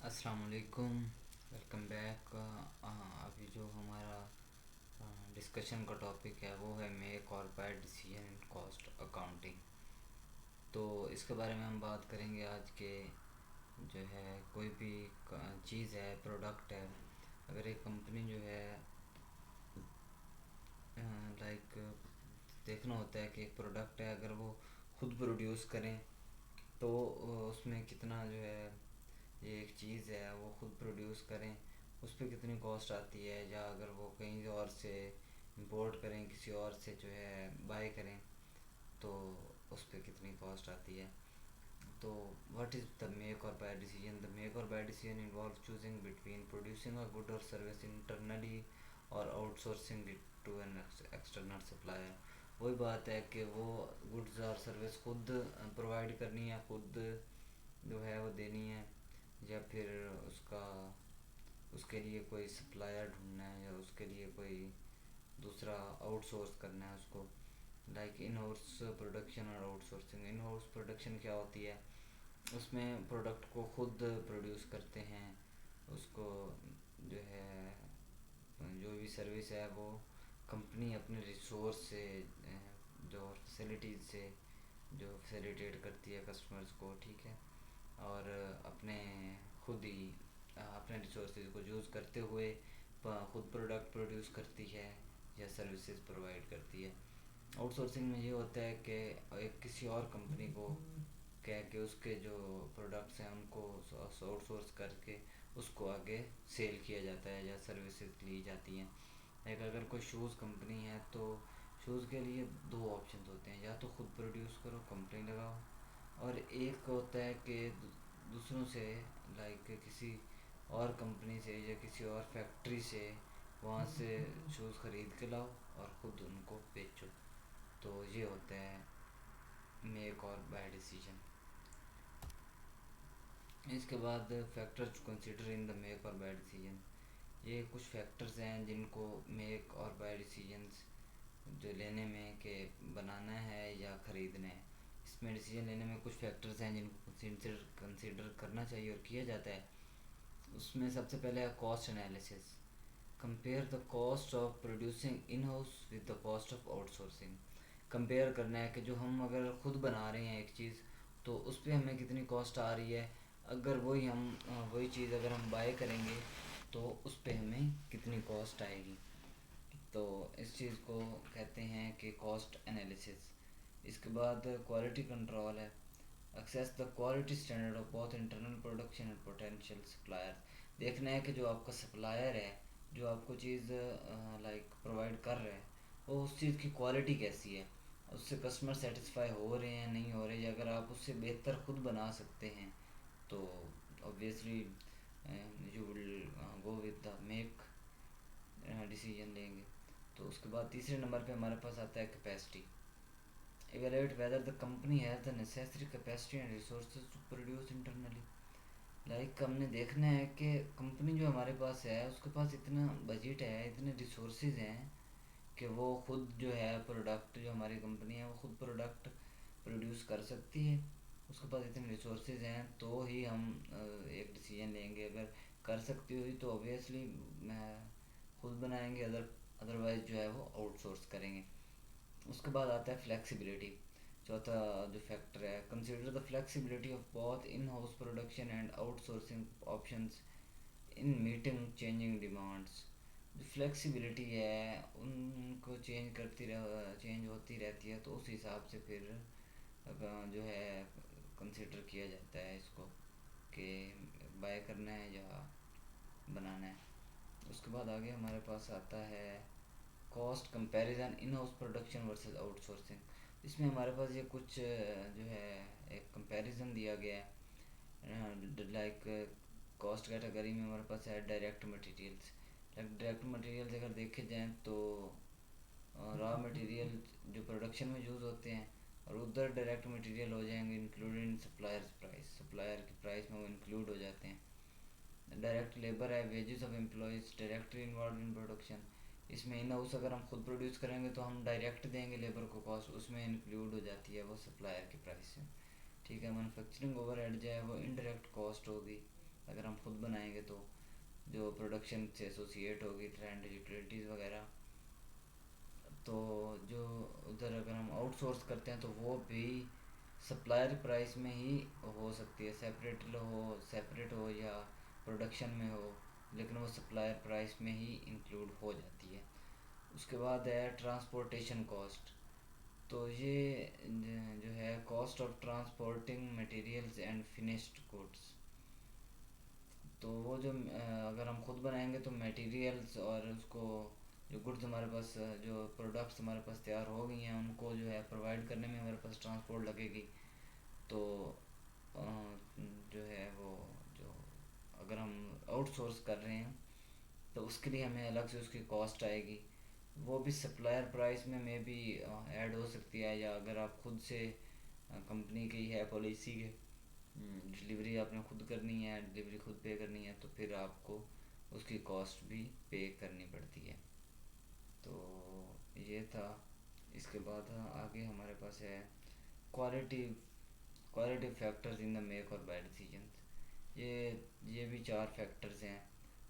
अस्सलाम वालेकुम। Welcome back. अभी जो हमारा डिस्कशन का टॉपिक है वो है मेक और buy decision in cost accounting. तो इसके बारे में हम बात करेंगे आज के। जो है कोई भी चीज़ है, प्रोडक्ट है, अगर एक कंपनी जो है लाइक देखना होता है कि एक प्रोडक्ट है, अगर वो खुद प्रोड्यूस करें तो उसमें कितना जो है, ये एक चीज़ है वो खुद प्रोड्यूस करें उस पर कितनी कॉस्ट आती है, या अगर वो कहीं और से इंपोर्ट करें, किसी और से जो है बाय करें तो उस पर कितनी कॉस्ट आती है। तो व्हाट इज़ द मेक और बाय डिसीजन? द मेक और buy decision involve choosing between producing a good और सर्विस इंटरनली और outsourcing it to an external supplier. वही बात है कि वो गुड्स और सर्विस खुद प्रोवाइड करनी है, खुद जो है वो देनी है, या फिर उसका उसके लिए कोई सप्लायर ढूंढना है, या उसके लिए कोई दूसरा आउटसोर्स करना है उसको। लाइक इन हाउस प्रोडक्शन और आउटसोर्सिंग। इन हाउस प्रोडक्शन क्या होती है? उसमें प्रोडक्ट को खुद प्रोड्यूस करते हैं, उसको जो है जो भी सर्विस है वो कंपनी अपने रिसोर्स से जो फैसिलिटीज़ से जो फैसिलिटेट करती है कस्टमर्स को, ठीक है। और अपने खुद ही अपने रिसोर्सेज को यूज़ करते हुए खुद प्रोडक्ट प्रोड्यूस करती है या सर्विसेज प्रोवाइड करती है। आउटसोर्सिंग में ये होता है कि एक किसी और कंपनी को कह के उसके जो प्रोडक्ट्स हैं उनको आउटसोर्स करके उसको आगे सेल किया जाता है या सर्विसेज ली जाती हैं। एक अगर कोई शूज़ कंपनी है तो शूज़ के लिए दो ऑप्शन होते हैं, या तो खुद प्रोड्यूस करो, कंपनी लगाओ, और एक होता है कि दूसरों से, लाइक किसी और कंपनी से या किसी और फैक्ट्री से वहाँ से शूज़ ख़रीद के लाओ और ख़ुद उनको बेचो। तो ये होता है मेक और बाय डिसीजन। इसके बाद factors consider in the make और बाय डिसीजन। ये कुछ फैक्टर्स हैं जिनको मेक और बाय डिसीजंस जो लेने में के बनाना है या ख़रीदना है, इसमें डिसीजन लेने में कुछ फैक्टर्स हैं जिनको कंसीडर करना चाहिए और किया जाता है। उसमें सबसे पहले है cost analysis. Compare the cost of producing in house with the cost of outsourcing. Compare करना है कि जो हम अगर खुद बना रहे हैं एक चीज़ तो उस पर हमें कितनी कॉस्ट आ रही है, अगर वही चीज़ अगर हम बाय करेंगे तो उस पर हमें कितनी कॉस्ट आएगी। तो इस चीज़ को कहते हैं कि कॉस्ट एनालिसिस। इसके बाद क्वालिटी कंट्रोल है। Assess the quality standard of both internal production and potential supplier. देखना है कि जो आपका सप्लायर है, जो आपको चीज़ लाइक प्रोवाइड कर रहा है, वो उस चीज़ की क्वालिटी कैसी है, उससे कस्टमर सेटिस्फाई हो रहे हैं नहीं हो रहे, या अगर आप उससे बेहतर खुद बना सकते हैं तो obviously you will go with the make decision लेंगे। तो उसके बाद तीसरे नंबर पे हमारे पास आता है capacity. evaluate whether the company has the necessary capacity and resources to produce internally। Like हमने देखना है कि कंपनी जो हमारे पास है उसके पास इतना बजट है, इतने रिसोर्सेज हैं कि वो खुद जो है प्रोडक्ट, जो हमारी कंपनी है वो खुद प्रोडक्ट प्रोड्यूस कर सकती है। उसके पास इतने रिसोर्सेज हैं तो ही हम एक डिसीजन लेंगे। अगर कर सकती हुई तो ऑब्वियसली खुद बनाएंगे, अदरवाइज़ जो है वो आउटसोर्स करेंगे। उसके बाद आता है फ्लेक्सिबिलिटी। चौथा जो फैक्टर है, consider the flexibility of both in house production and outsourcing options in meeting changing demands. जो फ्लेक्सिबिलिटी है उनको चेंज होती रहती है, तो उस हिसाब से फिर जो है कंसिडर किया जाता है इसको कि बाय करना है या बनाना है। उसके बाद आगे हमारे पास आता है कॉस्ट कंपैरिजन इन हाउस प्रोडक्शन वर्सेस आउटसोर्सिंग। इसमें हमारे पास ये कुछ जो है एक कंपैरिजन दिया गया है। लाइक कॉस्ट कैटेगरी में हमारे पास है direct materials. Like direct materials अगर देखे जाएँ तो रॉ मटेरियल जो प्रोडक्शन में यूज़ होते हैं, और उधर डायरेक्ट मटेरियल हो जाएंगे included in suppliers price. Supplier की प्राइस में वो इंक्लूड हो जाते हैं। डायरेक्ट लेबर है, wages of employees directly involve in production. इसमें इन हाउस अगर हम खुद प्रोड्यूस करेंगे तो हम डायरेक्ट देंगे लेबर को कॉस्ट, उसमें इंक्लूड हो जाती है वो सप्लायर की प्राइस से, ठीक है। मैनुफैक्चरिंग ओवरहेड जो है वो इनडायरेक्ट कॉस्ट होगी, अगर हम खुद बनाएंगे तो जो प्रोडक्शन से एसोसिएट होगी, ट्रेंड, यूटिलिटीज़ वगैरह, तो जो उधर अगर हम आउटसोर्स करते हैं तो वो भी सप्लायर प्राइस में ही हो सकती है, सेपरेट हो या प्रोडक्शन में हो, लेकिन वो सप्लायर प्राइस में ही इंक्लूड हो जाती है। उसके बाद है ट्रांसपोर्टेशन कॉस्ट। तो ये जो है cost of transporting materials and finished goods. तो वो जो अगर हम खुद बनाएंगे तो मटेरियल्स और उसको जो गुड्स हमारे पास जो प्रोडक्ट्स हमारे पास तैयार हो गई हैं उनको जो है प्रोवाइड करने में हमारे पास ट्रांसपोर्ट लगेगी। तो अ, जो है वो जो अगर हम आउटसोर्स कर रहे हैं तो उसके लिए हमें अलग से उसकी कॉस्ट आएगी। वो भी सप्लायर प्राइस में भी ऐड हो सकती है, या अगर आप खुद से कंपनी की है पॉलिसी के डिलीवरी आपने खुद करनी है, डिलीवरी खुद पे करनी है, तो फिर आपको उसकी कॉस्ट भी पे करनी पड़ती है। तो ये था। इसके बाद आगे हमारे पास है quality quality factors in the make और बाय डिसीजंस। ये भी चार फैक्टर्स हैं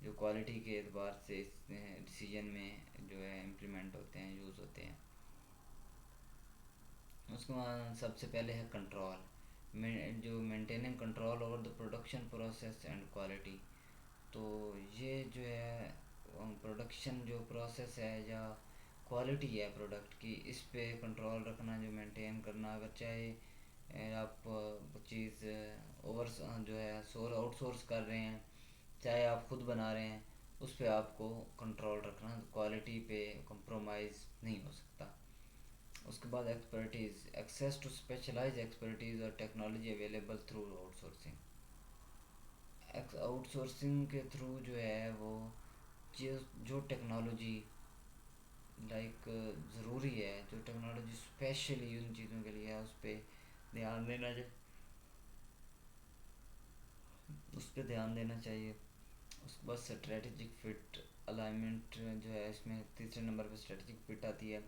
जो क्वालिटी के एतबार से डिसीजन में जो है इम्प्लीमेंट होते हैं, यूज़ होते हैं। उसके बाद सबसे पहले है कंट्रोल, जो maintaining control over the production process and quality. तो ये जो है प्रोडक्शन जो प्रोसेस है या क्वालिटी है प्रोडक्ट की, इस पे कंट्रोल रखना, जो मेंटेन करना। अगर चाहे आप चीज़ ओवर जो है आउटसोर्स कर रहे हैं, चाहे आप खुद बना रहे हैं, उस पे आपको कंट्रोल रखना, क्वालिटी पे कंप्रोमाइज़ नहीं हो सकता। उसके बाद expertise, access to specialize expertise और technology available through outsourcing. Outsourcing के थ्रू जो है वो जो टेक्नोलॉजी लाइक ज़रूरी है, जो टेक्नोलॉजी स्पेशली उन चीज़ों के लिए है, उस पर ध्यान देना चाहिए। उसके बाद स्ट्रेटजिक फिट अलाइनमेंट जो है, इसमें तीसरे नंबर पर स्ट्रेटजिक फिट आती है,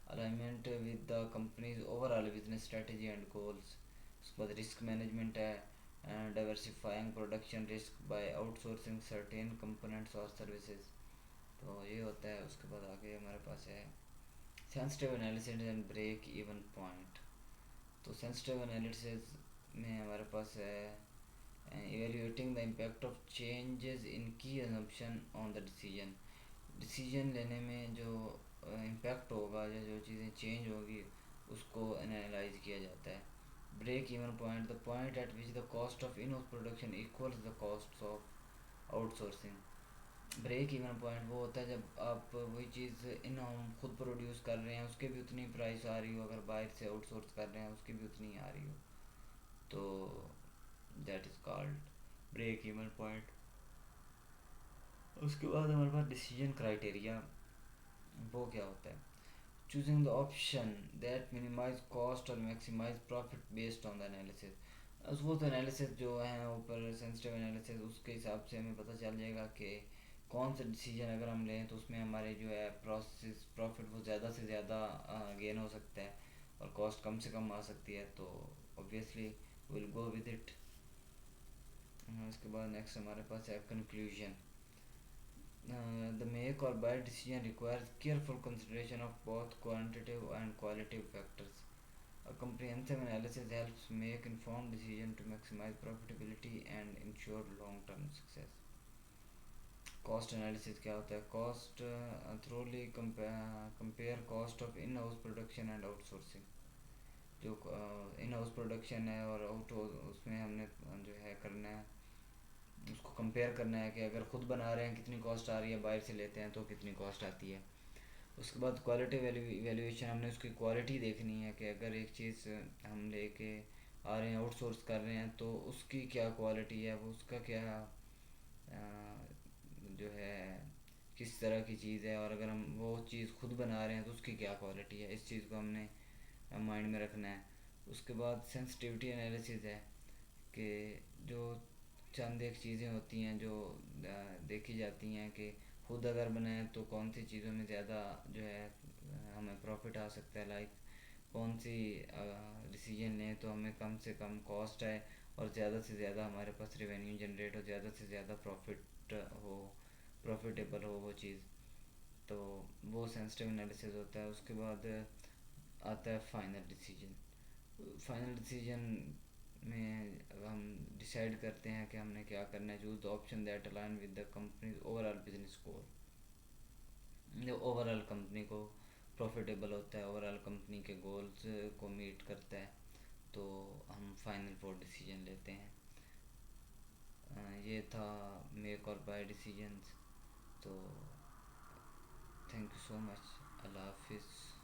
alignment with the company's overall business strategy and goals. उसके बाद रिस्क मैनेजमेंट है, diversifying production risk by outsourcing certain components और सर्विसेज। तो ये होता है। उसके बाद आगे हमारे पास है sensitive analysis and break even point. तो सेंसिटिव एनालिसिस में हमारे पास है evaluating the impact of changes in key assumption on the decision लेने में जो इम्पैक्ट होगा या जो चीज़ें चेंज होगी उसको एनालाइज किया जाता है। Break even point, the point at which the cost of in house production equals the cost of outsourcing. Break even point वो होता है जब आप वही चीज़ इन होम खुद प्रोड्यूस कर रहे हैं उसके भी उतनी प्राइस आ रही हो, अगर बाहर से आउटसोर्स कर रहे हैं उसकी भी उतनी आ रही हो, तो that is called break even point. उसके बाद हमारे पास डिसीजन क्राइटेरिया, वो क्या होता है? Choosing the option that minimize cost और maximize profit based on the analysis. वो तो एनालिसिस जो है ऊपर सेंसिटिव एनालिसिस, उसके हिसाब से हमें पता चल जाएगा कि कौन सा डिसीजन अगर हम लें तो उसमें हमारे जो है प्रोसेस प्रॉफिट वो ज़्यादा से ज़्यादा गेन हो सकता है और कॉस्ट कम से कम आ सकती है, तो obviously will go with it. इसके बाद नेक्स्ट हमारे पास है conclusion. The make or buy decision requires careful consideration of both quantitative and qualitative factors. A comprehensive analysis helps make informed decision to maximize profitability and ensure long-term success. Cost analysis क्या होता है? Cost thoroughly compare cost of in-house production and outsourcing. जो इन house production है और out उसमें हमने जो है करना है, उसको कंपेयर करना है कि अगर ख़ुद बना रहे हैं कितनी कॉस्ट आ रही है, बाहर से लेते हैं तो कितनी कॉस्ट आती है। उसके बाद क्वालिटी वैल्यूएशन, हमने उसकी क्वालिटी देखनी है कि अगर एक चीज़ हम लेके आ रहे हैं, आउटसोर्स कर रहे हैं, तो उसकी क्या क्वालिटी है, वो उसका क्या जो है किस तरह की चीज़ है, और अगर हम वो चीज़ खुद बना रहे हैं तो उसकी क्या क्वालिटी है, इस चीज़ को हमने माइंड में रखना है। उसके बाद सेंसिटिविटी एनालिसिस है कि जो चंद एक चीज़ें होती हैं जो देखी जाती हैं कि खुद अगर बनाएं तो कौन सी चीज़ों में ज़्यादा जो है हमें प्रॉफिट आ सकता है, लाइक कौन सी डिसीजन लें तो हमें कम से कम कॉस्ट आए और ज़्यादा से ज़्यादा हमारे पास रेवेन्यू जनरेट हो, ज़्यादा से ज़्यादा प्रॉफिट हो, प्रॉफिटेबल हो वो चीज़। तो वो सेंसिटिव एनालिसिस होता है। उसके बाद आता है फाइनल डिसीजन। फाइनल डिसीजन में हम डिसाइड करते हैं कि हमने क्या करना है। Choose the option that align with the company's overall business गोल। जो ओवरऑल कंपनी को प्रॉफिटेबल होता है, ओवरऑल कंपनी के गोल्स को मीट करता है, तो हम फाइनल वो डिसीजन लेते हैं। ये था मेक और बाय डिसीजंस। तो थैंक यू सो मच। अल्लाह हाफिज़।